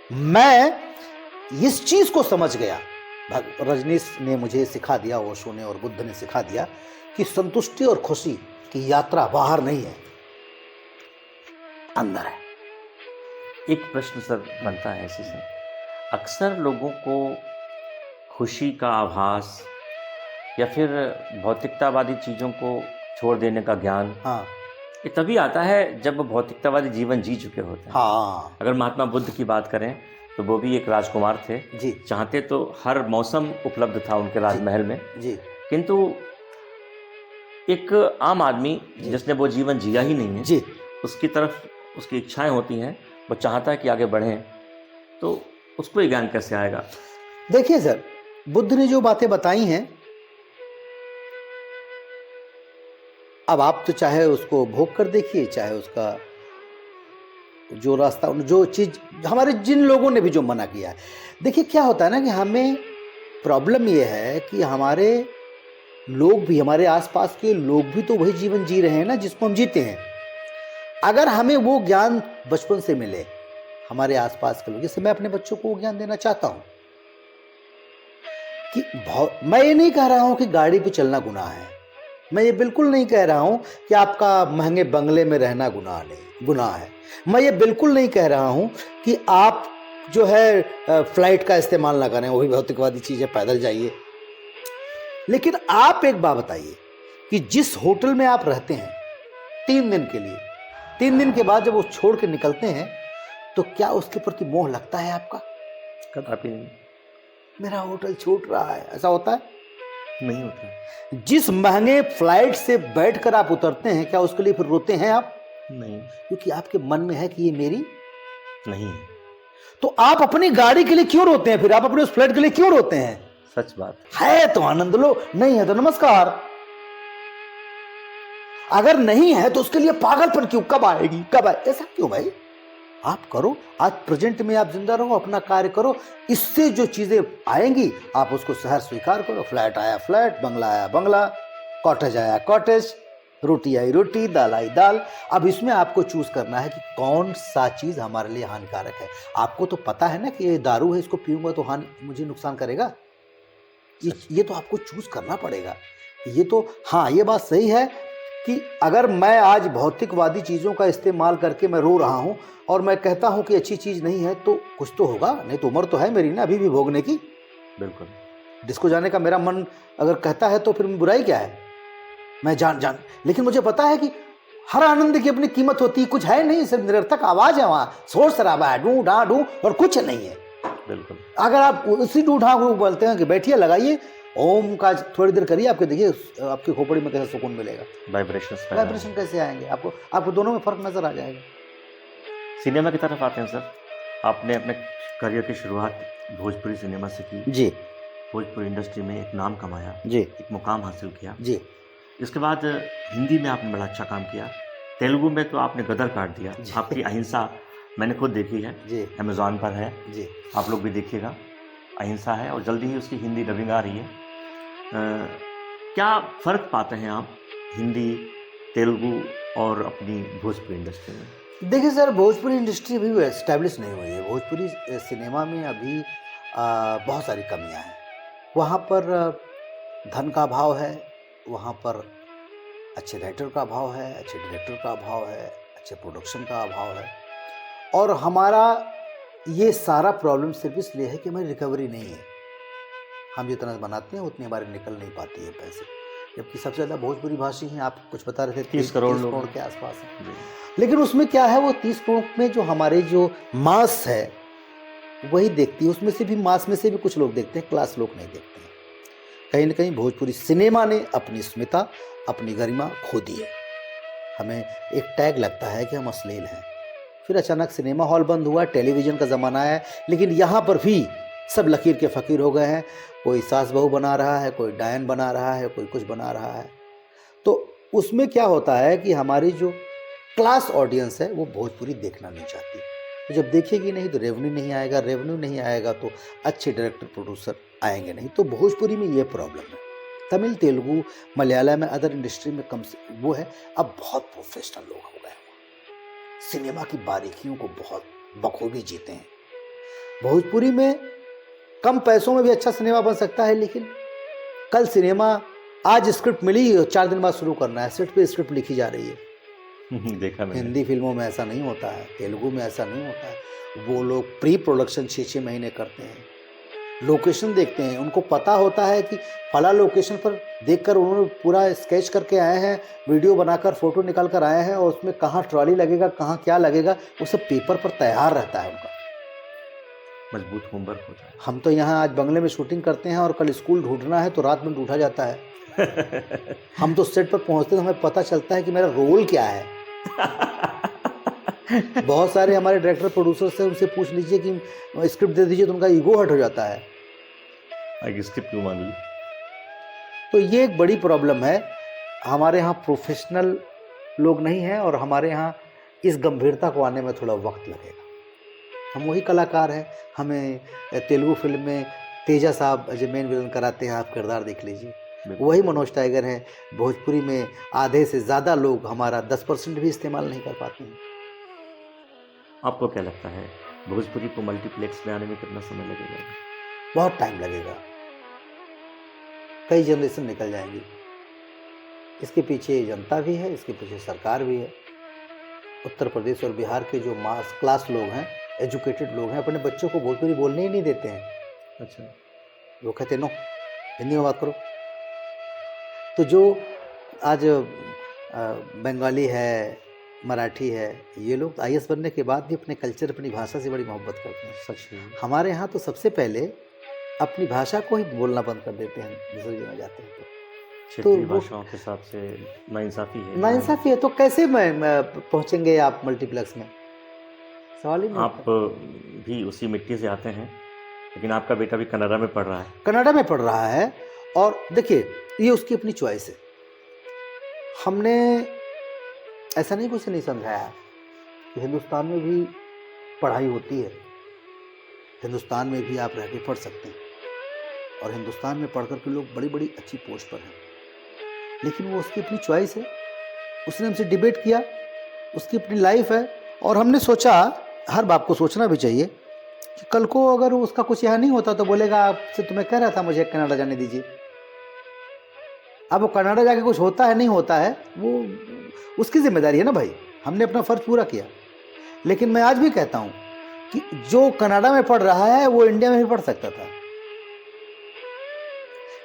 मैं इस चीज को समझ गया, रजनीश ने मुझे सिखा दिया, ओशो ने और बुद्ध ने सिखा दिया कि संतुष्टि और खुशी की यात्रा बाहर नहीं है, अंदर है। एक प्रश्न सर बनता है इसी से, अक्सर लोगों को खुशी का आभास या फिर भौतिकतावादी चीज़ों को छोड़ देने का ज्ञान हाँ ये तभी आता है जब भौतिकतावादी जीवन जी चुके होते हैं। हाँ अगर महात्मा बुद्ध की बात करें तो वो भी एक राजकुमार थे जी चाहते तो हर मौसम उपलब्ध था उनके राजमहल में, जी किंतु एक आम आदमी जिसने वो जीवन जिया ही नहीं है जी उसकी तरफ उसकी इच्छाएं होती हैं, वो चाहता है कि आगे बढ़ें, तो उसको ये ज्ञान कैसे आएगा? देखिए सर, बुद्ध ने जो बातें बताई हैं, अब आप तो चाहे उसको भोग कर देखिए, चाहे उसका जो रास्ता, जो चीज हमारे जिन लोगों ने भी जो मना किया है, देखिए क्या होता है ना कि हमें प्रॉब्लम ये है कि हमारे लोग भी, हमारे आसपास के लोग भी तो वही जीवन जी रहे हैं ना जिसको हम जीते हैं। अगर हमें वो ज्ञान बचपन से मिले, हमारे आसपास के लोग, जैसे मैं अपने बच्चों को वो ज्ञान देना चाहता हूं कि मैं ये नहीं कह रहा हूं कि गाड़ी पे चलना गुनाह है, मैं ये बिल्कुल नहीं कह रहा हूं कि आपका महंगे बंगले में रहना गुनाह है, मैं ये बिल्कुल नहीं कह रहा हूं कि आप जो है फ्लाइट का इस्तेमाल ना करें, वही भौतिकवादी चीज है, पैदल जाइए। लेकिन आप एक बात बताइए कि जिस होटल में आप रहते हैं 3 दिन के लिए, 3 दिन के बाद जब वो छोड़ के निकलते हैं तो क्या उसके प्रति मोह लगता है आपका? कदापि नहीं। मेरा होटल छूट रहा है, ऐसा होता है? नहीं होता। जिस महंगे फ्लाइट से बैठकर आप उतरते हैं, क्या उसके लिए फिर रोते हैं आप? नहीं। क्योंकि आपके मन में है कि ये मेरी नहीं है। तो आप अपनी गाड़ी के लिए क्यों रोते हैं? फिर आप अपने उस फ्लाइट के लिए क्यों रोते हैं? सच बात है तो आनंद लो, नहीं है तो नमस्कार। अगर नहीं है तो उसके लिए पागलपन क्यों? कब आएगी, कब आए, ऐसा क्यों भाई? आप करो, आज प्रेजेंट में आप जिंदा रहो, अपना कार्य करो, इससे जो चीजें आएंगी आप उसको सहर स्वीकार करो। फ्लैट आया फ्लैट, बंगला आया बंगला, कॉटेज आया कॉटेज, रोटी आई रोटी, दाल आई दाल। अब इसमें आपको चूज करना है कि कौन सा चीज हमारे लिए हानिकारक है। आपको तो पता है ना कि ये दारू है, इसको पीऊंगा तो मुझे नुकसान करेगा, ये तो आपको चूज करना पड़ेगा। ये तो हाँ, ये बात सही है कि अगर मैं आज भौतिकवादी चीज़ों का इस्तेमाल करके मैं रो रहा हूं और मैं कहता हूं कि अच्छी चीज़ नहीं है, तो कुछ तो होगा, नहीं तो उम्र तो है मेरी ना अभी भी भोगने की। बिल्कुल। डिस्को जाने का मेरा मन अगर कहता है तो फिर बुराई क्या है? मैं जान लेकिन मुझे पता है कि हर आनंद की अपनी कीमत होती है। कुछ है नहीं, सिर्फ निरर्थक आवाज है, वहां शोर शराबा है, ढूं ढा ढूं, और कुछ नहीं है। बिल्कुल। अगर आप उसी ढूं ढा बोलते हैं कि बैठिए, लगाइए ओम का, थोड़ी देर करिए, आपके देखिए आपकी खोपड़ी में कैसा सुकून मिलेगा, वाइब्रेशन कैसे आएंगे, आपको दोनों में फर्क नजर आ जाएगा। सिनेमा की तरफ आते हैं सर, आपने अपने करियर की शुरुआत भोजपुरी सिनेमा से की जी, भोजपुरी इंडस्ट्री में एक नाम कमाया जी, एक मुकाम हासिल किया जी। इसके बाद हिंदी में आपने बड़ा अच्छा काम किया, तेलुगु में तो आपने गदर काट दिया। आपकी अहिंसा मैंने खुद देखी है जी, अमेज़ॉन पर है जी, आप लोग भी देखिएगा, अहिंसा है और जल्दी ही उसकी हिंदी डबिंग आ रही है। क्या फ़र्क पाते हैं आप हिंदी, तेलुगु और अपनी भोजपुरी इंडस्ट्री में? देखिए सर, भोजपुरी इंडस्ट्री अभी एस्टैब्लिश नहीं हुई है। भोजपुरी सिनेमा में अभी बहुत सारी कमियां हैं। वहाँ पर धन का अभाव है, वहाँ पर अच्छे राइटर का अभाव है, अच्छे डायरेक्टर का अभाव है, अच्छे प्रोडक्शन का अभाव है। और हमारा ये सारा प्रॉब्लम सिर्फ इसलिए है कि हमारी रिकवरी नहीं है। हम जितना बनाते हैं उतनी हमारी निकल नहीं पाती है पैसे, जबकि सबसे ज़्यादा भोजपुरी भाषी हैं। आप कुछ बता रहे थे 30 करोड़ के आसपास हैं। लेकिन उसमें क्या है, वो 30 करोड़ में जो हमारे जो मास है वही देखती है। उसमें से भी मास में से भी कुछ लोग देखते हैं, क्लास लोग नहीं देखते हैं। कहीं ना कहीं भोजपुरी सिनेमा ने अपनी स्मिता, अपनी गरिमा खो दी है। हमें एक टैग लगता है कि हम अश्लील हैं। फिर अचानक सिनेमा हॉल बंद हुआ, टेलीविज़न का ज़माना है, लेकिन यहाँ पर भी सब लकीर के फ़कीर हो गए हैं। कोई सास बहू बना रहा है, कोई डायन बना रहा है, कोई कुछ बना रहा है। तो उसमें क्या होता है कि हमारी जो क्लास ऑडियंस है वो भोजपुरी देखना नहीं चाहती। तो जब देखेगी नहीं तो रेवेन्यू नहीं आएगा, रेवेन्यू नहीं आएगा तो अच्छे डायरेक्टर प्रोड्यूसर आएंगे नहीं। तो भोजपुरी में ये प्रॉब्लम है। तमिल, तेलुगु, मलयालम में, अदर इंडस्ट्री में कम से वो है। अब बहुत प्रोफेशनल लोग हो गए हैं, सिनेमा की बारीकियों को बहुत बखूबी जीते हैं। भोजपुरी में कम पैसों में भी अच्छा सिनेमा बन सकता है, लेकिन कल सिनेमा, आज स्क्रिप्ट मिली और 4 दिन बाद शुरू करना है, सेट पे स्क्रिप्ट लिखी जा रही है। देखा मैंने। हिंदी फिल्मों में ऐसा नहीं होता है, तेलुगु में ऐसा नहीं होता है। वो लोग प्री प्रोडक्शन 6-6 महीने करते हैं, लोकेशन देखते हैं, उनको पता होता है कि फला लोकेशन पर देखकर उन्होंने पूरा स्केच करके आए हैं, वीडियो बनाकर फोटो निकाल कर आए हैं, और उसमें कहाँ ट्रॉली लगेगा, कहाँ क्या लगेगा, वो सब पेपर पर तैयार रहता है उनका। मजबूत होमवर्क होता है। हम तो यहाँ आज बंगले में शूटिंग करते हैं और कल स्कूल ढूंढना है तो रात में ढूंढा जाता है। हम तो सेट पर पहुँचते तो हमें पता चलता है कि मेरा रोल क्या है। बहुत सारे हमारे डायरेक्टर प्रोड्यूसर से उनसे पूछ लीजिए कि स्क्रिप्ट दे दीजिए, तो उनका ईगो हर्ट हो जाता है। आगे स्क्रिप्ट क्यों मांग ली? तो ये एक बड़ी प्रॉब्लम है। हमारे यहाँ प्रोफेशनल लोग नहीं हैं और हमारे यहाँ इस गंभीरता को आने में थोड़ा वक्त लगेगा। हम वही कलाकार हैं। हमें तेलुगु फिल्म में तेजा साहब जो मेन विलन कराते हैं, आप किरदार देख लीजिए, वही मनोज टाइगर हैं। भोजपुरी में आधे से ज़्यादा लोग हमारा 10% भी इस्तेमाल नहीं कर पाते हैं। आपको क्या लगता है भोजपुरी को मल्टीप्लेक्स में आने में कितना समय लगेगा? बहुत टाइम लगेगा, कई जनरेशन निकल जाएंगी। इसके पीछे जनता भी है, इसके पीछे सरकार भी है। उत्तर प्रदेश और बिहार के जो मास क्लास लोग हैं, एजुकेटेड लोग हैं, अपने बच्चों को भोजपुरी बोलने ही नहीं देते हैं। अच्छा। वो कहते नो, हिंदी में बात करो। तो जो आज बंगाली है, मराठी है, ये लोग IAS बनने के बाद भी अपने कल्चर, अपनी भाषा से बड़ी मोहब्बत करते हैं। सच है। हमारे यहाँ तो सबसे पहले अपनी भाषा को ही बोलना बंद कर देते हैं दूसरी जगह जाते हैं तो क्षेत्रीय वो भाषाओं के हिसाब से नाइंसाफी है। नाइंसाफी है। तो कैसे मैं पहुँचेंगे आप मल्टीप्लेक्स में? सवाल ही नहीं आप भी उसी मिट्टी से आते हैं, लेकिन आपका बेटा भी कनाडा में पढ़ रहा है। कनाडा में पढ़ रहा है, और देखिए ये उसकी अपनी चॉइस है। हमने ऐसा नहीं कुछ नहीं समझाया कि हिंदुस्तान में भी पढ़ाई होती है, हिंदुस्तान में भी आप रह के पढ़ सकते हैं, और हिंदुस्तान में पढ़ कर के लोग बड़ी बड़ी अच्छी पोस्ट पर हैं। लेकिन वो उसकी अपनी चॉइस है, उसने हमसे डिबेट किया, उसकी अपनी लाइफ है। और हमने सोचा, हर बाप को सोचना भी चाहिए कि कल को अगर उसका कुछ यहाँ नहीं होता तो बोलेगा आपसे तो मैं कह रहा था मुझे कनाडा जाने दीजिए। अब वो कनाडा जाके कुछ होता है नहीं होता है, वो उसकी जिम्मेदारी है ना भाई। हमने अपना फर्ज पूरा किया। लेकिन मैं आज भी कहता हूँ कि जो कनाडा में पढ़ रहा है वो इंडिया में भी पढ़ सकता था।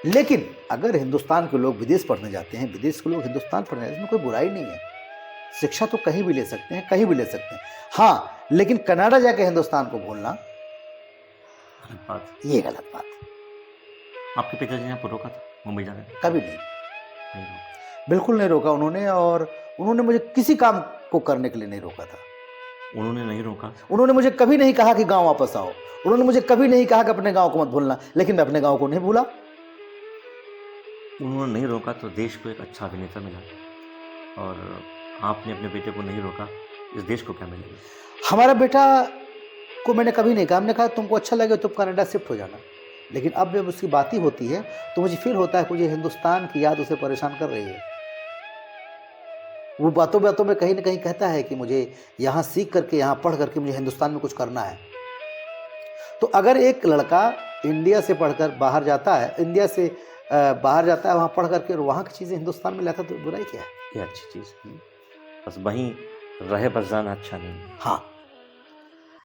लेकिन अगर हिंदुस्तान के लोग विदेश पढ़ने जाते हैं, विदेश के लोग हिंदुस्तान पढ़ने जाते हैं, इसमें कोई बुराई नहीं है। शिक्षा तो कहीं भी ले सकते हैं, कहीं भी ले सकते हैं। हाँ, लेकिन कनाडा जाके हिंदुस्तान को भूलना गलत बात। ये गलत बात है। आपके पिताजी ने आपको रोका था मुंबई जाने का? कभी नहीं, नहीं रोका। बिल्कुल नहीं रोका उन्होंने। और उन्होंने मुझे किसी काम को करने के लिए नहीं रोका था। उन्होंने नहीं रोका। उन्होंने मुझे कभी नहीं कहा कि गांव वापस आओ। उन्होंने मुझे कभी नहीं कहा कि अपने गांव को मत भूलना। लेकिन मैं अपने गांव को नहीं भूला। उन्होंने नहीं रोका तो देश को एक अच्छा अभिनेता मिला, और आपने अपने बेटे को नहीं रोका, इस देश को क्या मिलेगा? हमारा बेटा को मैंने कभी नहीं कहा। हमने कहा तुमको अच्छा लगे तो कनाडा शिफ्ट हो जाना। लेकिन अब जब उसकी बात ही होती है तो मुझे फील होता है कि मुझे हिंदुस्तान की याद उसे परेशान कर रही है। वो बातों बातों में कहीं ना कहीं कहता है कि मुझे यहाँ सीख करके, यहाँ पढ़ करके मुझे हिंदुस्तान में कुछ करना है। तो अगर एक लड़का इंडिया से पढ़कर बाहर जाता है, इंडिया से बाहर जाता है, वहाँ पढ़ करके और वहाँ की चीज़ें हिंदुस्तान में लाता, तो बुराई क्या है? ये अच्छी चीज़ है। बस वहीं रहे बस जाना अच्छा नहीं है। हाँ,